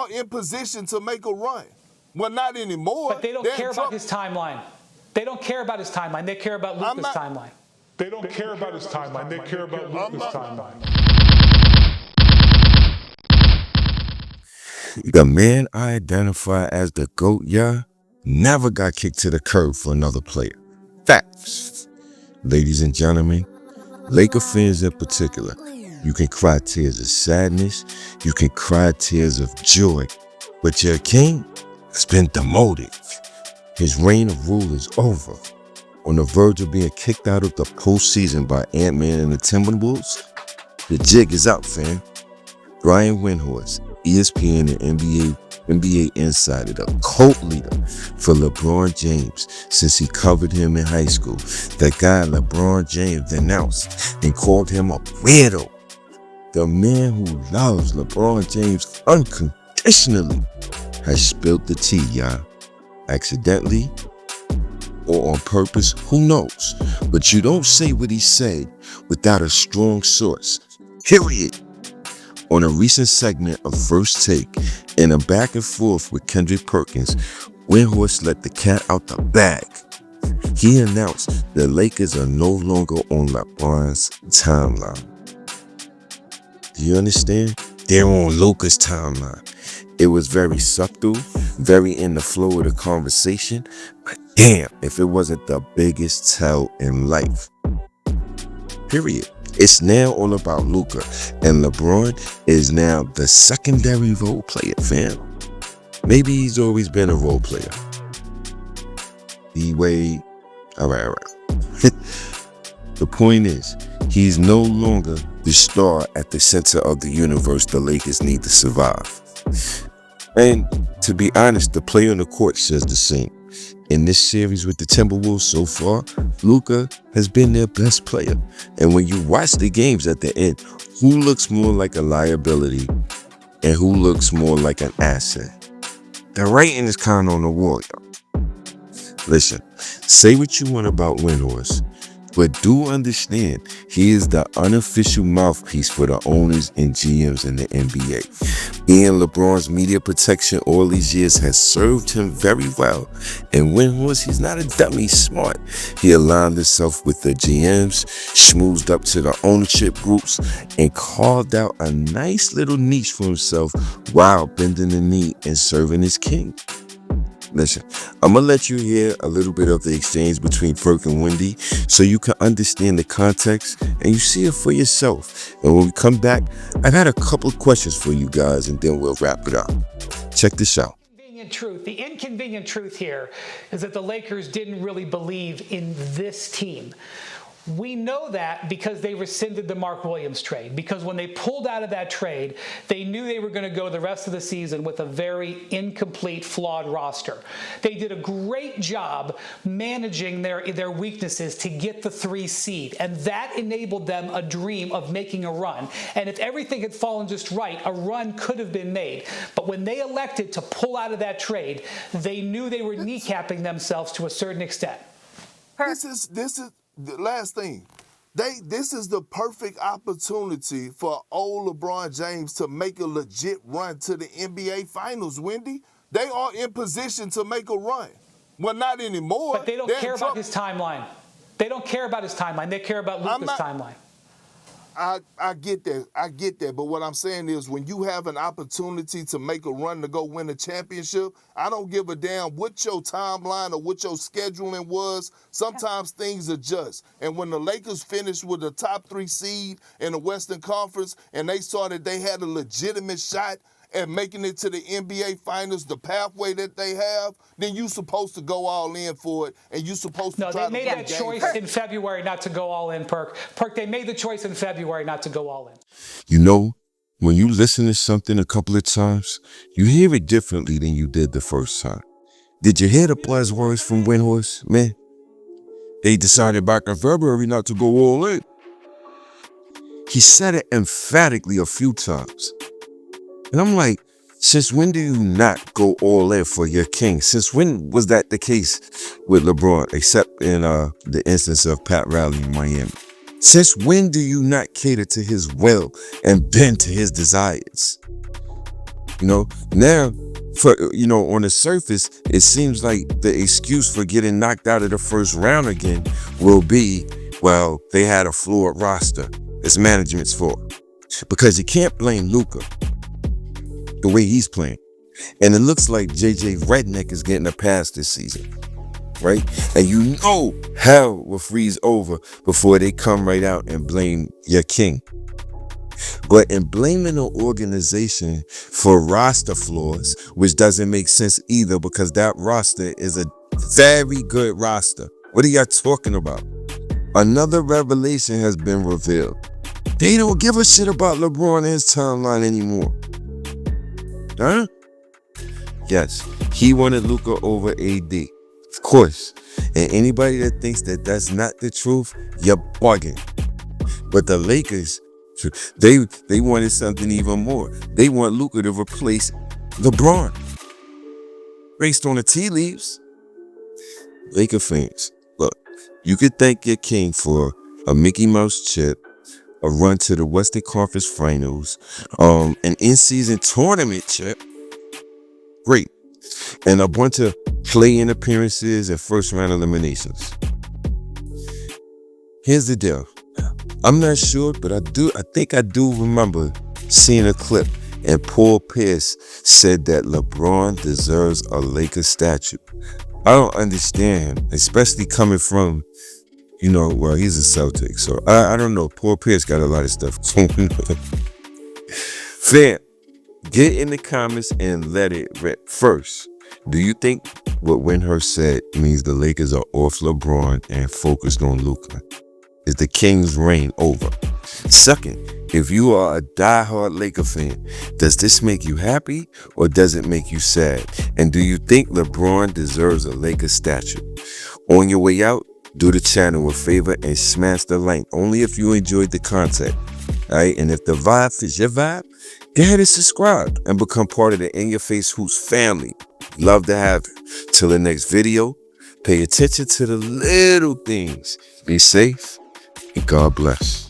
are in position to make a run. Well, not anymore. But they don't care about his timeline. They don't care about his timeline. They care about Luka's timeline. They don't care about his timeline. They care about Luka's timeline. The man I identify as the GOAT, never got kicked to the curb for another player. Facts. Ladies and gentlemen, Laker fans in particular, you can cry tears of sadness, you can cry tears of joy, but your king has been demoted. His reign of rule is over. On the verge of being kicked out of the postseason by Ant-Man and the Timberwolves, the jig is out, fam. Brian Windhorst, ESPN and NBA insider, the cult leader for LeBron James since he covered him in high school. The guy LeBron James denounced and called him a weirdo. The man who loves LeBron James unconditionally has spilled the tea, y'all. Accidentally or on purpose, who knows? But you don't say what he said without a strong source. Period. On a recent segment of First Take, in a back and forth with Kendrick Perkins, Windhorst let the cat out the bag. He announced the Lakers are no longer on LeBron's timeline. Do you understand? They're on Luka's timeline. It was very subtle, very in the flow of the conversation, but damn, if it wasn't the biggest tell in life. Period. It's now all about Luka, and LeBron is now the secondary role player, fam. Maybe he's always been a role player. All right. The point is, he's no longer the star at the center of the universe the Lakers need to survive. And to be honest, the player on the court says the same. In this series with the Timberwolves so far, Luka has been their best player. And when you watch the games at the end, who looks more like a liability and who looks more like an asset? The writing is kind of on the wall, y'all. Listen, say what you want about Windhorst, but do understand he is the unofficial mouthpiece for the owners and GMs in the NBA. Being LeBron's media protection all these years has served him very well. And Windhorst, he's not a dummy, he's smart. He aligned himself with the GMs, schmoozed up to the ownership groups, and carved out a nice little niche for himself while bending the knee and serving his king. Listen, I'm going to let you hear a little bit of the exchange between Ferk and Wendy so you can understand the context and you see it for yourself. And when we come back, I got a couple of questions for you guys and then we'll wrap it up. Check this out. The inconvenient truth here is that the Lakers didn't really believe in this team. We know that because they rescinded the Mark Williams trade, because when they pulled out of that trade, they knew they were going to go the rest of the season with a very incomplete, flawed roster. They did a great job managing their weaknesses to get the 3 seed, and that enabled them a dream of making a run. And if everything had fallen just right, a run could have been made. But when they elected to pull out of that trade, they knew they were kneecapping themselves to a certain extent. This is the last thing. This is the perfect opportunity for old LeBron James to make a legit run to the NBA Finals, Wendy. They are in position to make a run. Well, not anymore. But they don't care about his timeline. They don't care about his timeline. They care about Luka's timeline. I get that. But what I'm saying is when you have an opportunity to make a run to go win a championship, I don't give a damn what your timeline or what your scheduling was. Sometimes things adjust. And when the Lakers finished with the top 3 seed in the Western Conference and they saw that they had a legitimate shot at making it to the NBA Finals, the pathway that they have, then you're supposed to go all in for it, and you're supposed to try to win the game. No, they made that choice in February not to go all in, Perk. They made the choice in February not to go all in. You know, when you listen to something a couple of times, you hear it differently than you did the first time. Did you hear the buzzwords from Windhorst, man? They decided back in February not to go all in. He said it emphatically a few times. And I'm like, since when do you not go all in for your king? Since when was that the case with LeBron, except in the instance of Pat Riley in Miami? Since when do you not cater to his will and bend to his desires? Now, on the surface, it seems like the excuse for getting knocked out of the first round again will be, well, they had a flawed roster. It's management's fault. Because you can't blame Luka the way he's playing. And it looks like JJ Redneck is getting a pass this season, right? And hell will freeze over before they come right out and blame your king. But in blaming an organization for roster flaws, which doesn't make sense either because that roster is a very good roster. What are y'all talking about? Another revelation has been revealed. They don't give a shit about LeBron and his timeline anymore. Huh? Yes, he wanted Luka over AD. Of course. And anybody that thinks that that's not the truth, you're bugging. But the Lakers, they wanted something even more. They want Luka to replace LeBron. Based on the tea leaves. Laker fans, look, you could thank your king for a Mickey Mouse chip, a run to the Western Conference Finals, an in-season tournament chip. Great. And a bunch of play-in appearances and first-round eliminations. Here's the deal. I'm not sure, but I think I do remember seeing a clip, and Paul Pierce said that LeBron deserves a Laker statue. I don't understand, especially coming from, well, he's a Celtic, so I don't know. Paul Pierce got a lot of stuff going on. Fam, get in the comments and let it rip. First, do you think what Windhorst said means the Lakers are off LeBron and focused on Luka? Is the King's reign over? Second, if you are a diehard Laker fan, does this make you happy or does it make you sad? And do you think LeBron deserves a Laker statue? On your way out, do the channel a favor and smash the like, only if you enjoyed the content. Alright, and if the vibe fits your vibe, go ahead and subscribe and become part of the In Your Face Hoops family. Love to have it. Till the next video, pay attention to the little things. Be safe and God bless.